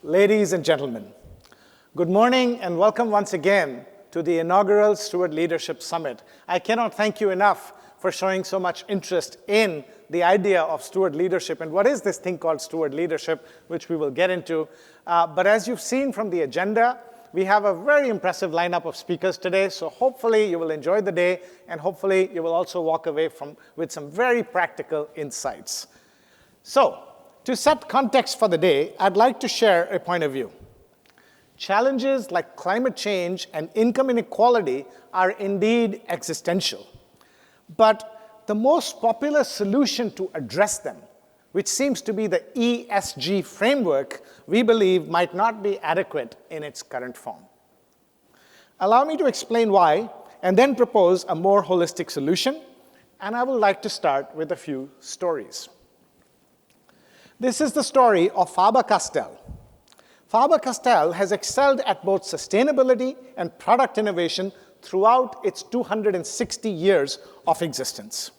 Ladies and gentlemen, good morning and welcome once again to the inaugural Steward Leadership Summit. I cannot thank you enough for showing so much interest in the idea of steward leadership and what is this thing called steward leadership, which we will get into. But as you've seen from the agenda, we have a very impressive lineup of speakers today, so hopefully you will enjoy the day and hopefully you will also walk away with some very practical insights. So, to set context for the day, I'd like to share a point of view. Challenges like climate change and income inequality are indeed existential. But the most popular solution to address them, which seems to be the ESG framework, we believe might not be adequate in its current form. Allow me to explain why, and then propose a more holistic solution, and I would like to start with a few stories. This is the story of Faber-Castell. Faber-Castell has excelled at both sustainability and product innovation throughout its 260 years of existence.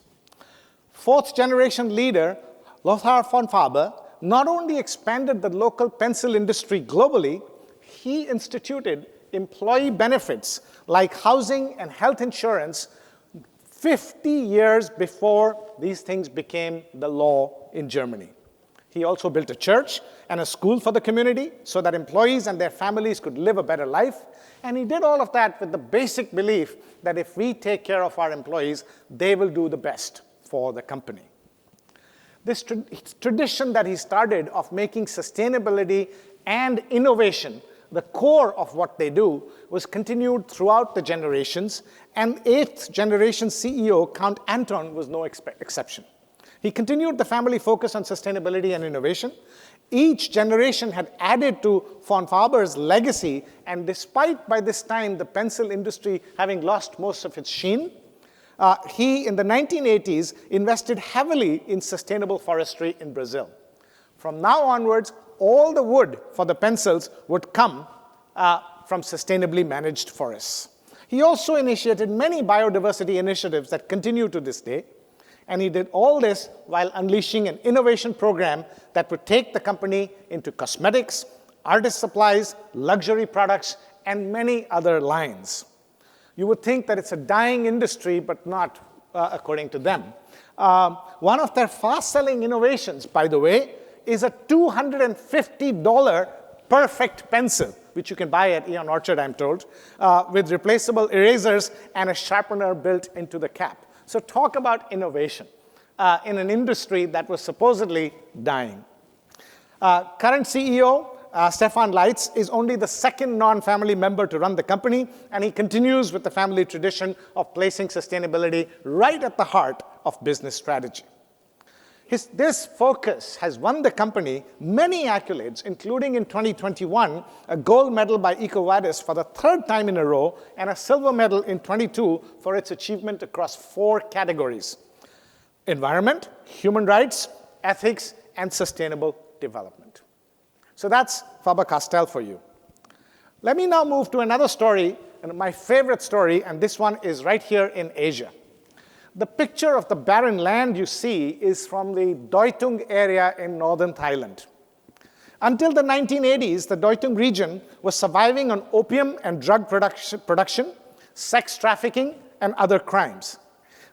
Fourth-generation leader Lothar von Faber not only expanded the local pencil industry globally, he instituted employee benefits like housing and health insurance 50 years before these things became the law in Germany. He also built a church and a school for the community so that employees and their families could live a better life. And he did all of that with the basic belief that if we take care of our employees, they will do the best for the company. This tradition that he started of making sustainability and innovation the core of what they do was continued throughout the generations, and eighth generation CEO Count Anton was no exception. He continued the family focus on sustainability and innovation. Each generation had added to von Faber's legacy, and despite by this time the pencil industry having lost most of its sheen, he in the 1980s invested heavily in sustainable forestry in Brazil. From now onwards, all the wood for the pencils would come from sustainably managed forests. He also initiated many biodiversity initiatives that continue to this day. And he did all this while unleashing an innovation program that would take the company into cosmetics, artist supplies, luxury products, and many other lines. You would think that it's a dying industry, but not according to them. One of their fast-selling innovations, by the way, is a $250 perfect pencil, which you can buy at Eon Orchard, I'm told, with replaceable erasers and a sharpener built into the cap. So talk about innovation in an industry that was supposedly dying. Current CEO, Stefan Leitz, is only the second non-family member to run the company, and he continues with the family tradition of placing sustainability right at the heart of business strategy. This focus has won the company many accolades, including in 2021, a gold medal by EcoVadis for the third time in a row, and a silver medal in 22 for its achievement across 4 categories: environment, human rights, ethics, and sustainable development. So that's Faber-Castell for you. Let me now move to another story, and my favorite story, and this one is right here in Asia. The picture of the barren land you see is from the Doitung area in northern Thailand. Until the 1980s, the Doitung region was surviving on opium and drug production, sex trafficking, and other crimes.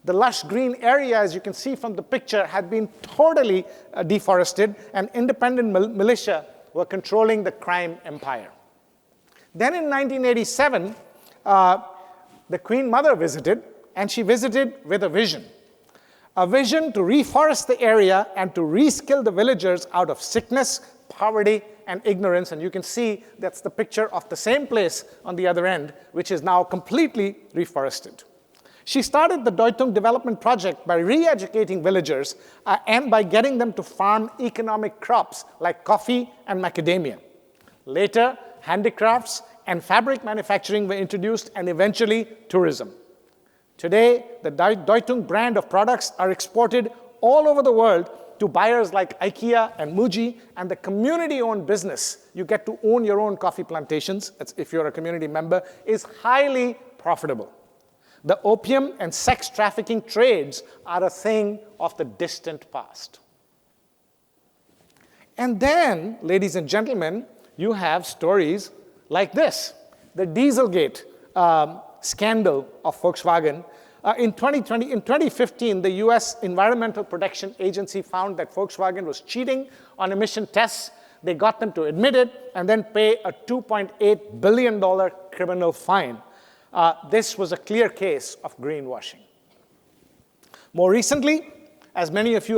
The lush green area, as you can see from the picture, had been totally deforested, and independent militia were controlling the crime empire. Then in 1987, the Queen Mother visited, and she visited with a vision to reforest the area and to reskill the villagers out of sickness, poverty, and ignorance. And you can see that's the picture of the same place on the other end, which is now completely reforested. She started the Doitung Development Project by re-educating villagers and by getting them to farm economic crops like coffee and macadamia. Later, handicrafts and fabric manufacturing were introduced, and eventually tourism. Today, the Doitung brand of products are exported all over the world to buyers like IKEA and Muji, and the community-owned business, you get to own your own coffee plantations, if you're a community member, is highly profitable. The opium and sex trafficking trades are a thing of the distant past. And then, ladies and gentlemen, you have stories like this, the Dieselgate scandal of Volkswagen. In 2015, the US Environmental Protection Agency found that Volkswagen was cheating on emission tests. They got them to admit it and then pay a $2.8 billion criminal fine. This was a clear case of greenwashing. More recently, as many of you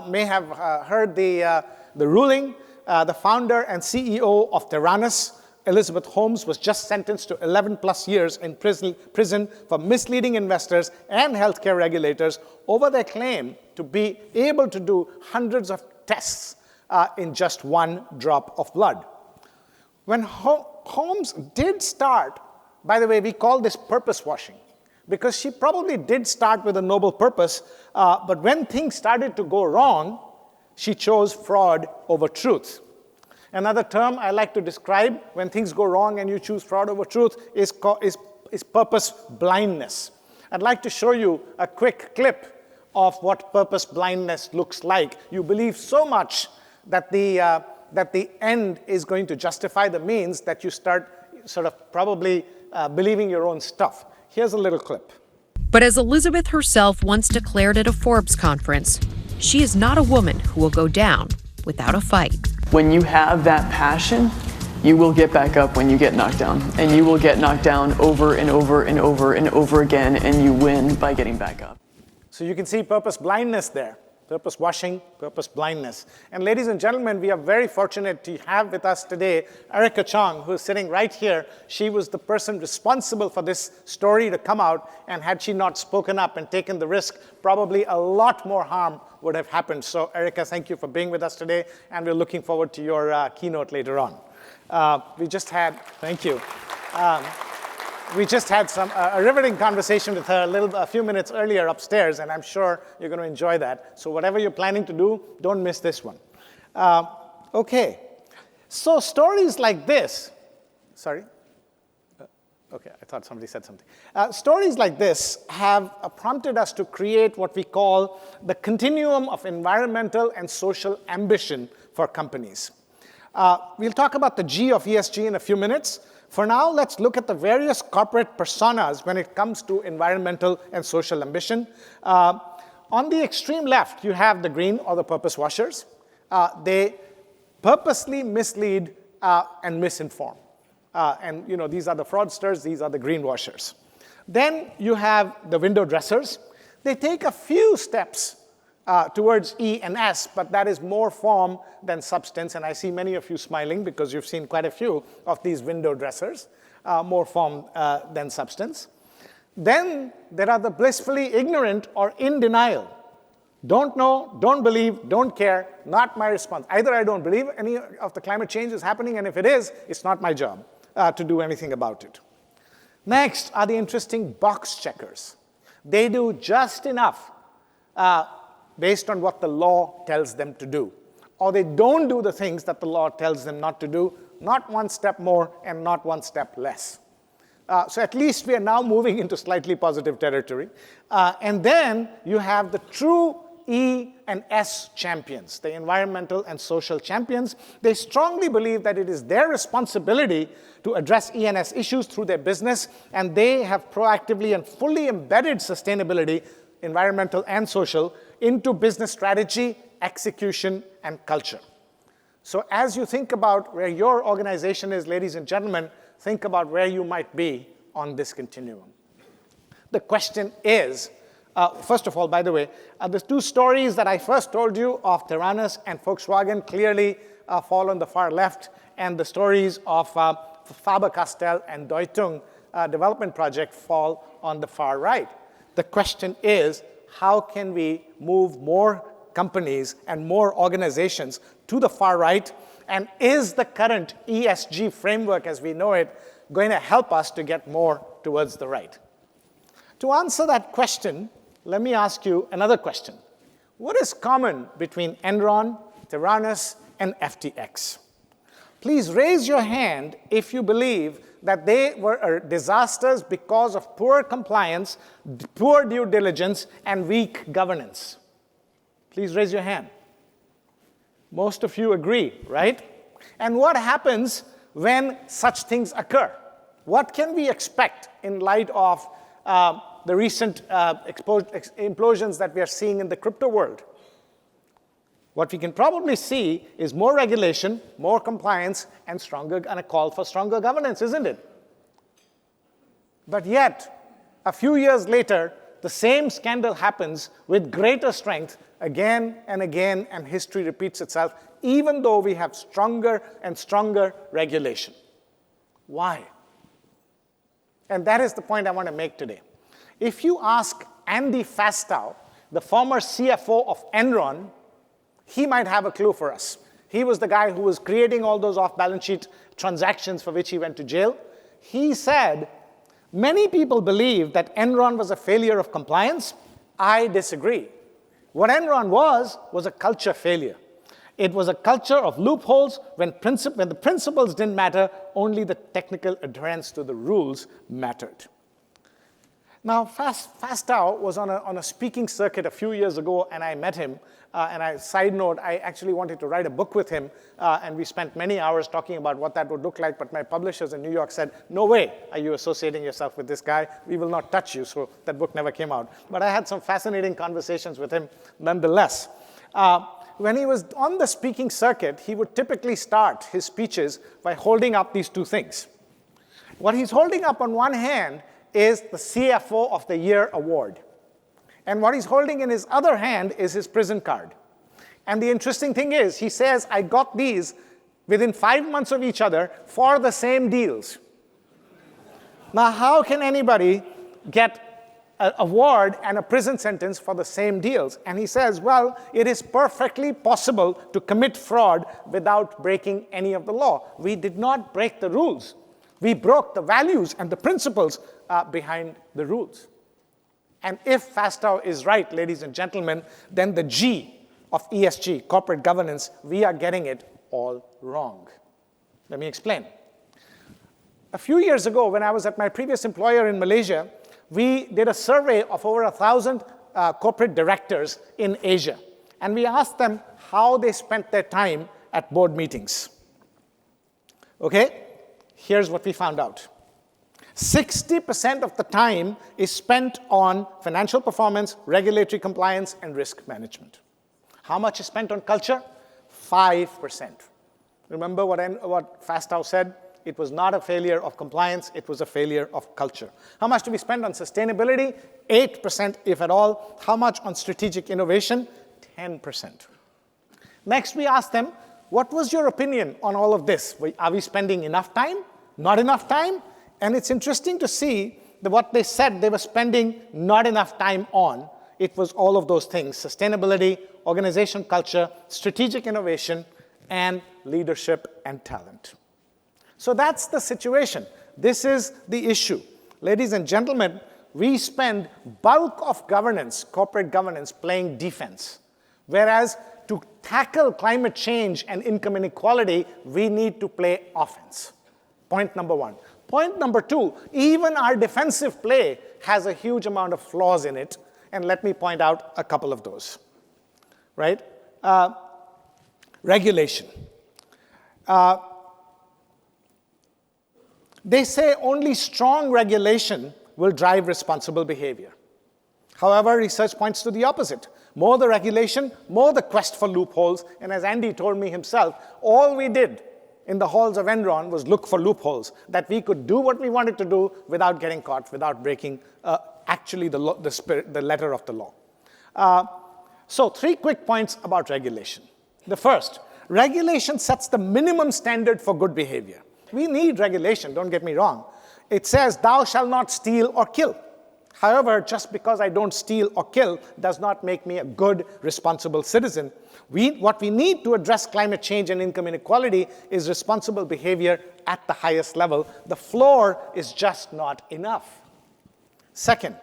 may have heard the ruling, the founder and CEO of Theranos, Elizabeth Holmes, was just sentenced to 11 plus years in prison for misleading investors and healthcare regulators over their claim to be able to do hundreds of tests in just one drop of blood. When Holmes did start, by the way, we call this purpose washing, because she probably did start with a noble purpose, but when things started to go wrong, she chose fraud over truth. Another term I like to describe when things go wrong and you choose fraud over truth is purpose blindness. I'd like to show you a quick clip of what purpose blindness looks like. You believe so much that the end is going to justify the means that you start sort of probably believing your own stuff. Here's a little clip. But as Elizabeth herself once declared at a Forbes conference, she is not a woman who will go down without a fight. When you have that passion, you will get back up when you get knocked down. And you will get knocked down over and over and over and over again, and you win by getting back up. So you can see purpose blindness there. Purpose washing, purpose blindness. And ladies and gentlemen, we are very fortunate to have with us today Erica Chong, who is sitting right here. She was the person responsible for this story to come out, and had she not spoken up and taken the risk, probably a lot more harm would have happened. So Erica, thank you for being with us today, and we're looking forward to your keynote later on. Thank you. We just had a riveting conversation with her a few minutes earlier upstairs, and I'm sure you're going to enjoy that. So whatever you're planning to do, don't miss this one. Okay, so stories like this, sorry? Okay, I thought somebody said something. Stories like this have prompted us to create what we call the continuum of environmental and social ambition for companies. We'll talk about the G of ESG in a few minutes. For now, let's look at the various corporate personas when it comes to environmental and social ambition. On the extreme left, you have the green or the purpose washers. They purposely mislead and misinform. And these are the fraudsters, these are the greenwashers. Then you have the window dressers. They take a few steps towards E and S, but that is more form than substance. And I see many of you smiling because you've seen quite a few of these window dressers, more form than substance. Then there are the blissfully ignorant or in denial. Don't know, don't believe, don't care, not my response. Either I don't believe any of the climate change is happening, and if it is, it's not my job to do anything about it. Next are the interesting box checkers. They do just enough based on what the law tells them to do. Or they don't do the things that the law tells them not to do, not one step more and not one step less. So at least we are now moving into slightly positive territory. And then you have the true E and S champions, the environmental and social champions. They strongly believe that it is their responsibility to address E and S issues through their business, and they have proactively and fully embedded sustainability, environmental and social, into business strategy, execution, and culture. So as you think about where your organization is, ladies and gentlemen, think about where you might be on this continuum. The question is, first of all, by the way, the two stories that I first told you of Theranos and Volkswagen clearly fall on the far left, and the stories of Faber-Castell and Deutung development project fall on the far right. The question is, how can we move more companies and more organizations to the far right? And is the current ESG framework as we know it going to help us to get more towards the right? To answer that question, let me ask you another question. What is common between Enron, Theranos, and FTX? Please raise your hand if you believe that they were disasters because of poor compliance, poor due diligence, and weak governance. Please raise your hand. Most of you agree, right? And what happens when such things occur? What can we expect in light of the recent implosions that we are seeing in the crypto world? What we can probably see is more regulation, more compliance, and a call for stronger governance, isn't it? But yet, a few years later, the same scandal happens with greater strength again and again, and history repeats itself, even though we have stronger and stronger regulation. Why? And that is the point I want to make today. If you ask Andy Fastow, the former CFO of Enron, he might have a clue for us. He was the guy who was creating all those off-balance sheet transactions for which he went to jail. He said, many people believe that Enron was a failure of compliance. I disagree. What Enron was a culture failure. It was a culture of loopholes when the principles didn't matter, only the technical adherence to the rules mattered. Now, Fastow was on a speaking circuit a few years ago, and I met him. Side note, I actually wanted to write a book with him, and we spent many hours talking about what that would look like, but my publishers in New York said, no way are you associating yourself with this guy. We will not touch you, so that book never came out. But I had some fascinating conversations with him nonetheless. When he was on the speaking circuit, he would typically start his speeches by holding up these two things. What he's holding up on one hand is the CFO of the Year award. And what he's holding in his other hand is his prison card. And the interesting thing is, he says, I got these within 5 months of each other for the same deals. Now, how can anybody get an award and a prison sentence for the same deals? And he says, well, it is perfectly possible to commit fraud without breaking any of the law. We did not break the rules. We broke the values and the principles behind the rules. And if Fastow is right, ladies and gentlemen, then the G of ESG, corporate governance, we are getting it all wrong. Let me explain. A few years ago, when I was at my previous employer in Malaysia, we did a survey of over 1,000 corporate directors in Asia. And we asked them how they spent their time at board meetings. Okay? Here's what we found out. 60% of the time is spent on financial performance, regulatory compliance, and risk management. How much is spent on culture? 5%. Remember what Fastow said? It was not a failure of compliance, it was a failure of culture. How much do we spend on sustainability? 8%, if at all. How much on strategic innovation? 10%. Next, we asked them, what was your opinion on all of this? Are we spending enough time? Not enough time? And it's interesting to see that what they said they were spending not enough time on. It was all of those things: sustainability, organization culture, strategic innovation, and leadership and talent. So that's the situation. This is the issue. Ladies and gentlemen, we spend bulk of governance, corporate governance, playing defense. Whereas to tackle climate change and income inequality, we need to play offense. Point number one. Point number two, even our defensive play has a huge amount of flaws in it. And let me point out a couple of those. Right? Regulation. They say only strong regulation will drive responsible behavior. However, research points to the opposite. More the regulation, more the quest for loopholes. And as Andy told me himself, all we did in the halls of Enron was look for loopholes, that we could do what we wanted to do without getting caught, without breaking actually the letter of the law. So 3 quick points about regulation. The first, regulation sets the minimum standard for good behavior. We need regulation, don't get me wrong. It says, thou shalt not steal or kill. However, just because I don't steal or kill does not make me a good, responsible citizen. What we need to address climate change and income inequality is responsible behavior at the highest level. The floor is just not enough. Second,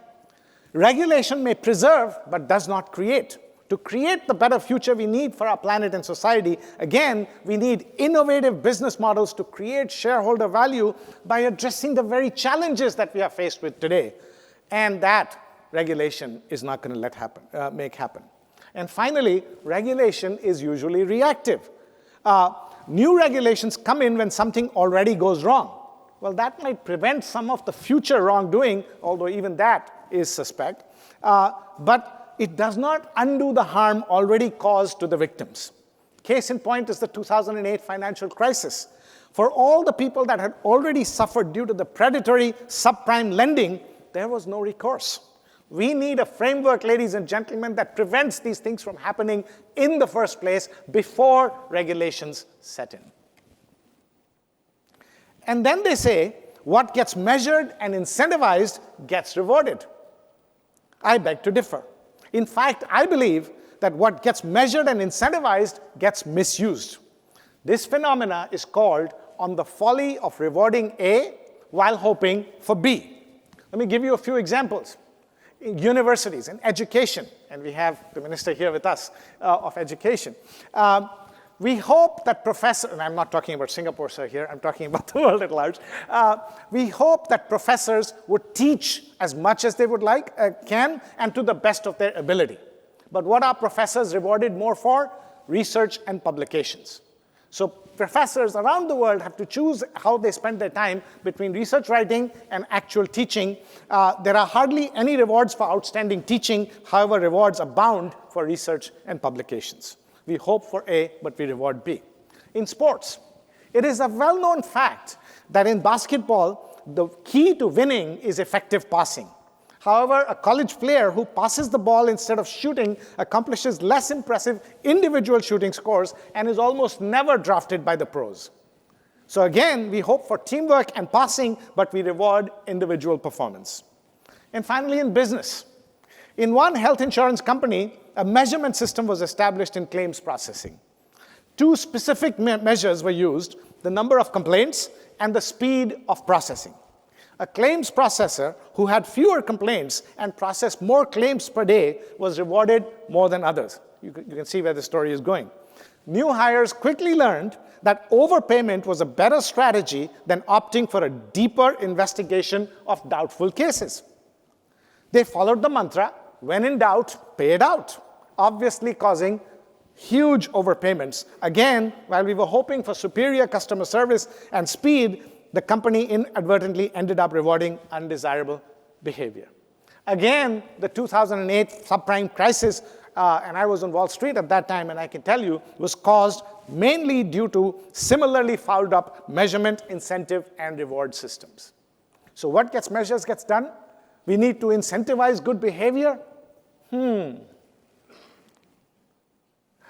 regulation may preserve but does not create. To create the better future we need for our planet and society, again, we need innovative business models to create shareholder value by addressing the very challenges that we are faced with today. And that regulation is not going to make happen. And finally, regulation is usually reactive. new regulations come in when something already goes wrong. Well, that might prevent some of the future wrongdoing, although even that is suspect. But it does not undo the harm already caused to the victims. Case in point is the 2008 financial crisis. For all the people that had already suffered due to the predatory subprime lending, there was no recourse. We need a framework, ladies and gentlemen, that prevents these things from happening in the first place before regulations set in. And then they say, what gets measured and incentivized gets rewarded. I beg to differ. In fact, I believe that what gets measured and incentivized gets misused. This phenomena is called on the folly of rewarding A while hoping for B. Let me give you a few examples. In universities, in education, and we have the minister here with us of education, we hope that professors, and I'm not talking about Singapore, sir, here, I'm talking about the world at large. We hope that professors would teach as much as they would can, and to the best of their ability. But what are professors rewarded more for? Research and publications. So professors around the world have to choose how they spend their time between research writing and actual teaching. There are hardly any rewards for outstanding teaching. However, rewards abound for research and publications. We hope for A, but we reward B. In sports, it is a well-known fact that in basketball, the key to winning is effective passing. However, a college player who passes the ball instead of shooting accomplishes less impressive individual shooting scores and is almost never drafted by the pros. So again, we hope for teamwork and passing, but we reward individual performance. And finally, in business. In one health insurance company, a measurement system was established in claims processing. Two specific measures were used: the number of complaints and the speed of processing. A claims processor who had fewer complaints and processed more claims per day was rewarded more than others. You can see where the story is going. New hires quickly learned that overpayment was a better strategy than opting for a deeper investigation of doubtful cases. They followed the mantra, when in doubt, pay it out, obviously causing huge overpayments. Again, while we were hoping for superior customer service and speed, the company inadvertently ended up rewarding undesirable behavior. Again, the 2008 subprime crisis, and I was on Wall Street at that time, and I can tell you, was caused mainly due to similarly fouled up measurement, incentive, and reward systems. So what gets measured gets done. We need to incentivize good behavior.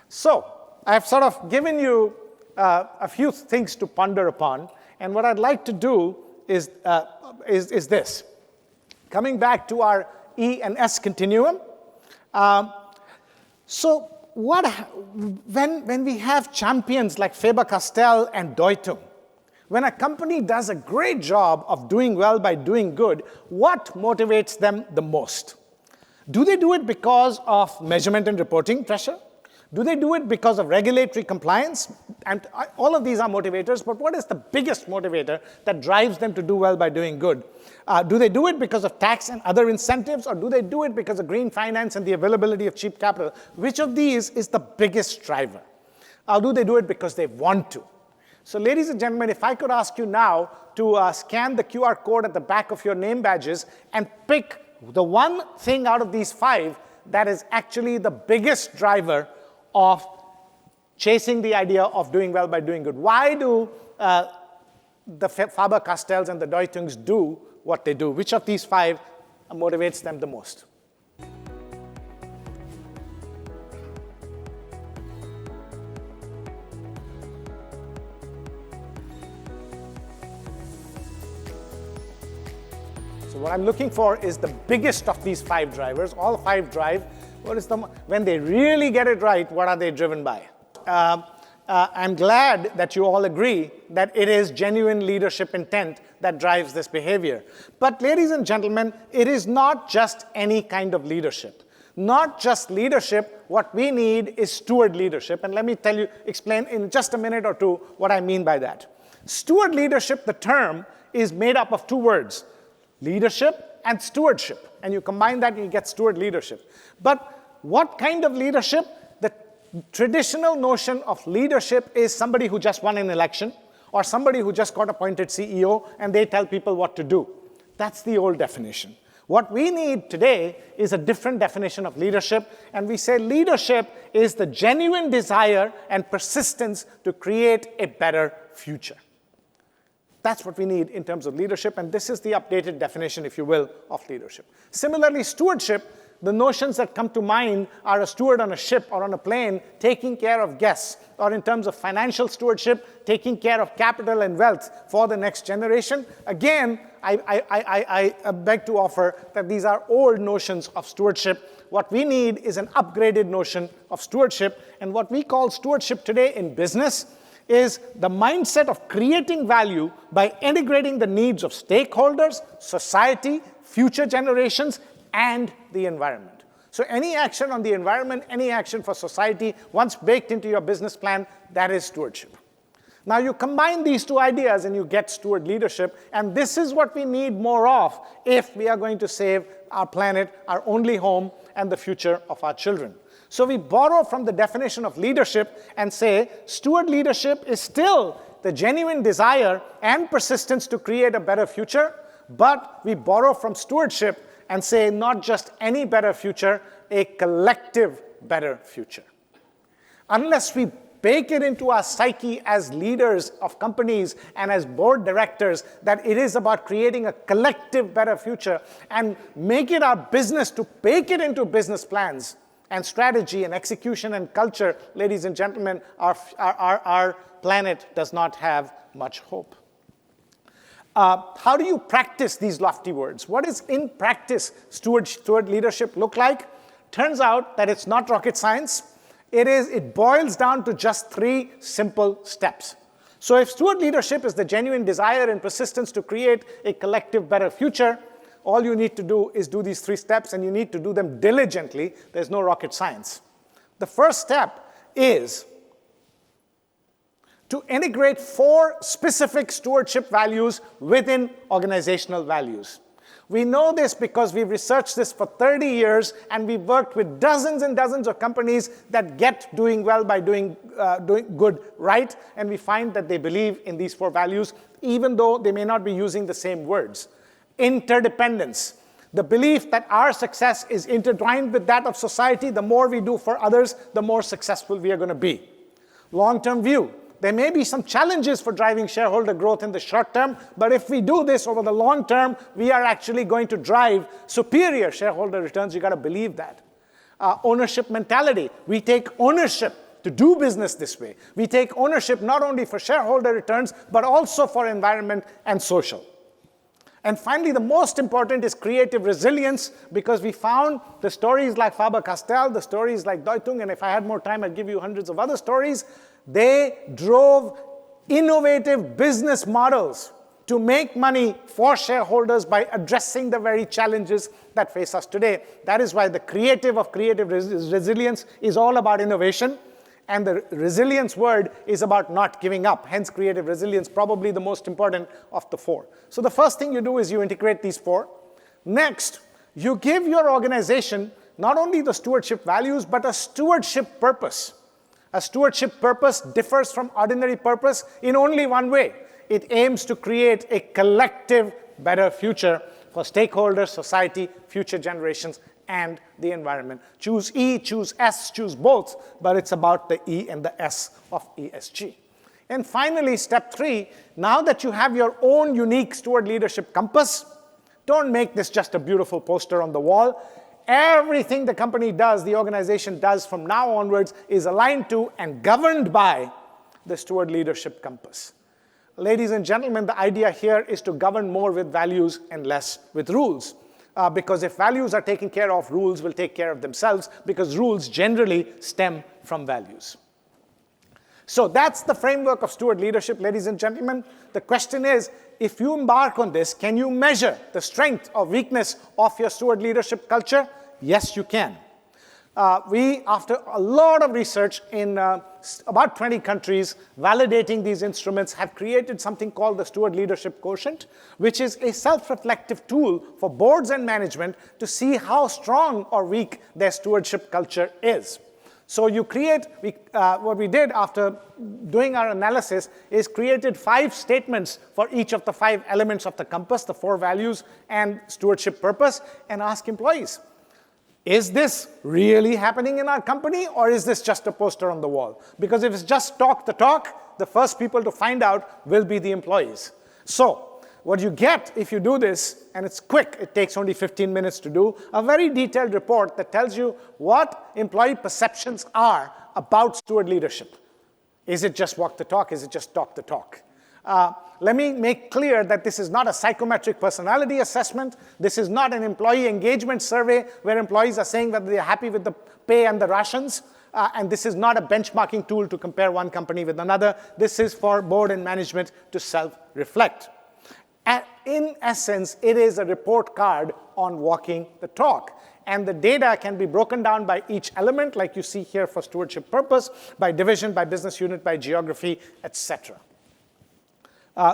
So I've sort of given you a few things to ponder upon. And what I'd like to do is this. Coming back to our E and S continuum. So when we have champions like Faber-Castell and Deutung, when a company does a great job of doing well by doing good, what motivates them the most? Do they do it because of measurement and reporting pressure? Do they do it because of regulatory compliance? And all of these are motivators, but what is the biggest motivator that drives them to do well by doing good? Do they do it because of tax and other incentives, or do they do it because of green finance and the availability of cheap capital? Which of these is the biggest driver? Or do they do it because they want to? So ladies and gentlemen, if I could ask you now to scan the QR code at the back of your name badges and pick the one thing out of these 5 that is actually the biggest driver of chasing the idea of doing well by doing good. Why do the Faber-Castells and the Deutungs do what they do? Which of these 5 motivates them the most? So what I'm looking for is the biggest of these 5 drivers. All 5 drive. When they really get it right, what are they driven by? I'm glad that you all agree that it is genuine leadership intent that drives this behavior. But ladies and gentlemen, it is not just any kind of leadership. Not just leadership. What we need is steward leadership. And let me explain in just a minute or two what I mean by that. Steward leadership, the term, is made up of 2 words, leadership and stewardship. And you combine that and you get steward leadership. But what kind of leadership? The traditional notion of leadership is somebody who just won an election or somebody who just got appointed CEO and they tell people what to do. That's the old definition. What we need today is a different definition of leadership, and we say leadership is the genuine desire and persistence to create a better future. That's what we need in terms of leadership, and this is the updated definition, if you will, of leadership. Similarly, stewardship, the notions that come to mind are a steward on a ship or on a plane taking care of guests, or in terms of financial stewardship, taking care of capital and wealth for the next generation. Again, I beg to offer that these are old notions of stewardship. What we need is an upgraded notion of stewardship, and what we call stewardship today in business is the mindset of creating value by integrating the needs of stakeholders, society, future generations, and the environment. So any action on the environment, any action for society, once baked into your business plan, that is stewardship. Now you combine these two ideas and you get steward leadership, and this is what we need more of if we are going to save our planet, our only home, and the future of our children. So we borrow from the definition of leadership and say steward leadership is still the genuine desire and persistence to create a better future, but we borrow from stewardship and say not just any better future, a collective better future. Unless we bake it into our psyche as leaders of companies and as board directors that it is about creating a collective better future and make it our business to bake it into business plans and strategy and execution and culture, ladies and gentlemen, our planet does not have much hope. How do you practice these lofty words? What does in practice steward leadership look like? Turns out that it's not rocket science. It boils down to just 3 simple steps. So if steward leadership is the genuine desire and persistence to create a collective better future, all you need to do is do these 3 steps, and you need to do them diligently. There's no rocket science. The first step is to integrate 4 specific stewardship values within organizational values. We know this because we've researched this for 30 years, and we've worked with dozens and dozens of companies that get doing well by doing good right, and we find that they believe in these 4 values, even though they may not be using the same words. Interdependence, the belief that our success is intertwined with that of society. The more we do for others, the more successful we are going to be. Long-term view. There may be some challenges for driving shareholder growth in the short term, but if we do this over the long term, we are actually going to drive superior shareholder returns. You've got to believe that. Ownership mentality. We take ownership to do business this way. We take ownership not only for shareholder returns, but also for environment and social. And finally, the most important is creative resilience, because we found the stories like Faber-Castell, the stories like Deutung, and if I had more time, I'd give you hundreds of other stories. They drove innovative business models to make money for shareholders by addressing the very challenges that face us today. That is why the creative of creative resilience is all about innovation. And the resilience word is about not giving up. Hence, creative resilience, probably the most important of the 4. So the first thing you do is you integrate these 4. Next, you give your organization not only the stewardship values, but a stewardship purpose. A stewardship purpose differs from ordinary purpose in only one way. It aims to create a collective better future for stakeholders, society, future generations, and the environment. Choose E, choose S, choose both, but it's about the E and the S of ESG. And finally, step 3, now that you have your own unique steward leadership compass, don't make this just a beautiful poster on the wall. Everything the company does, the organization does from now onwards is aligned to and governed by the steward leadership compass. Ladies and gentlemen, the idea here is to govern more with values and less with rules. Because if values are taken care of, rules will take care of themselves, because rules generally stem from values. So that's the framework of steward leadership, ladies and gentlemen. The question is, if you embark on this, can you measure the strength or weakness of your steward leadership culture? Yes, you can. We, after a lot of research in about 20 countries, validating these instruments, have created something called the Steward Leadership Quotient, which is a self-reflective tool for boards and management to see how strong or weak their stewardship culture is. So what we did after doing our analysis is created 5 statements for each of the 5 elements of the compass, the 4 values and stewardship purpose, and ask employees, is this really happening in our company, or is this just a poster on the wall? Because if it's just talk the talk, the first people to find out will be the employees. So what you get if you do this, and it's quick, it takes only 15 minutes to do, a very detailed report that tells you what employee perceptions are about steward leadership. Is it just walk the talk? Is it just talk the talk? Let me make clear that this is not a psychometric personality assessment. This is not an employee engagement survey where employees are saying whether they're happy with the pay and the rations. And this is not a benchmarking tool to compare one company with another. This is for board and management to self-reflect. And in essence, it is a report card on walking the talk. And the data can be broken down by each element, like you see here for stewardship purpose, by division, by business unit, by geography, etc.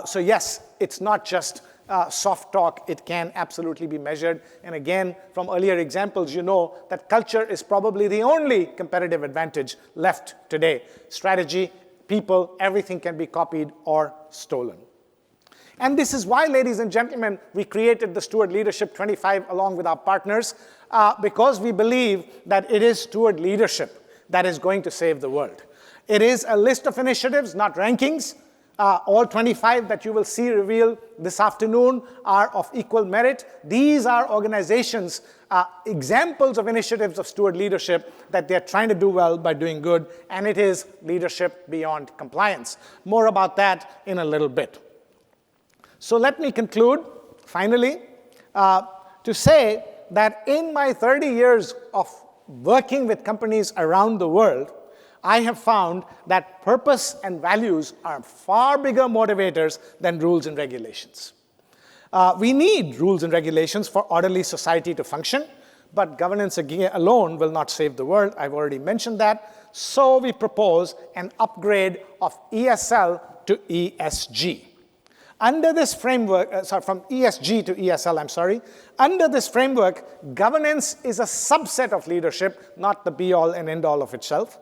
So yes, it's not just soft talk. It can absolutely be measured. And again, from earlier examples, you know that culture is probably the only competitive advantage left today. Strategy, people, everything can be copied or stolen. And this is why, ladies and gentlemen, we created the Steward Leadership 25 along with our partners, because we believe that it is steward leadership that is going to save the world. It is a list of initiatives, not rankings. All 25 that you will see revealed this afternoon are of equal merit. These are organizations, examples of initiatives of steward leadership that they're trying to do well by doing good, and it is leadership beyond compliance. More about that in a little bit. So let me conclude, finally, to say that in my 30 years of working with companies around the world, I have found that purpose and values are far bigger motivators than rules and regulations. We need rules and regulations for orderly society to function, but governance alone will not save the world. I've already mentioned that. So we propose an upgrade of ESL to ESG. Under this framework, from ESG to ESL, under this framework, governance is a subset of leadership, not the be-all and end-all of itself.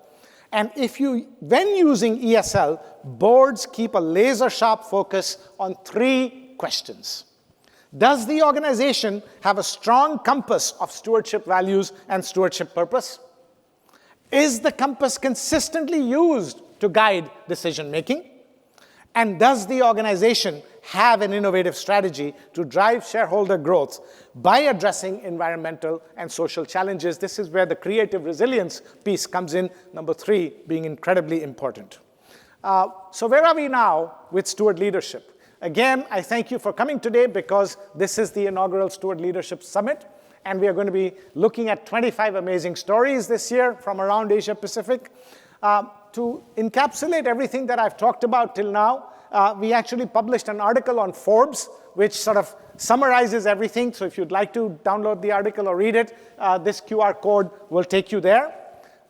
And when using ESL, boards keep a laser-sharp focus on 3 questions. Does the organization have a strong compass of stewardship values and stewardship purpose? Is the compass consistently used to guide decision-making? And does the organization have an innovative strategy to drive shareholder growth by addressing environmental and social challenges? This is where the creative resilience piece comes in, number 3 being incredibly important. So where are we now with steward leadership? Again, I thank you for coming today because this is the inaugural Steward Leadership Summit, and we are going to be looking at 25 amazing stories this year from around Asia Pacific. To encapsulate everything that I've talked about till now, we actually published an article on Forbes, which sort of summarizes everything. So if you'd like to download the article or read it, this QR code will take you there.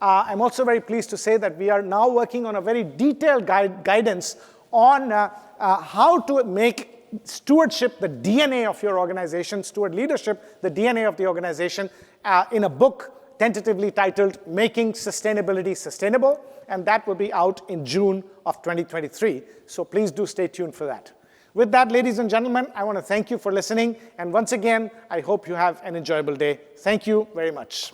I'm also very pleased to say that we are now working on a very detailed guidance on how to make stewardship the DNA of your organization, steward leadership the DNA of the organization, in a book tentatively titled Making Sustainability Sustainable, and that will be out in June of 2023. So please do stay tuned for that. With that, ladies and gentlemen, I want to thank you for listening, and once again, I hope you have an enjoyable day. Thank you very much.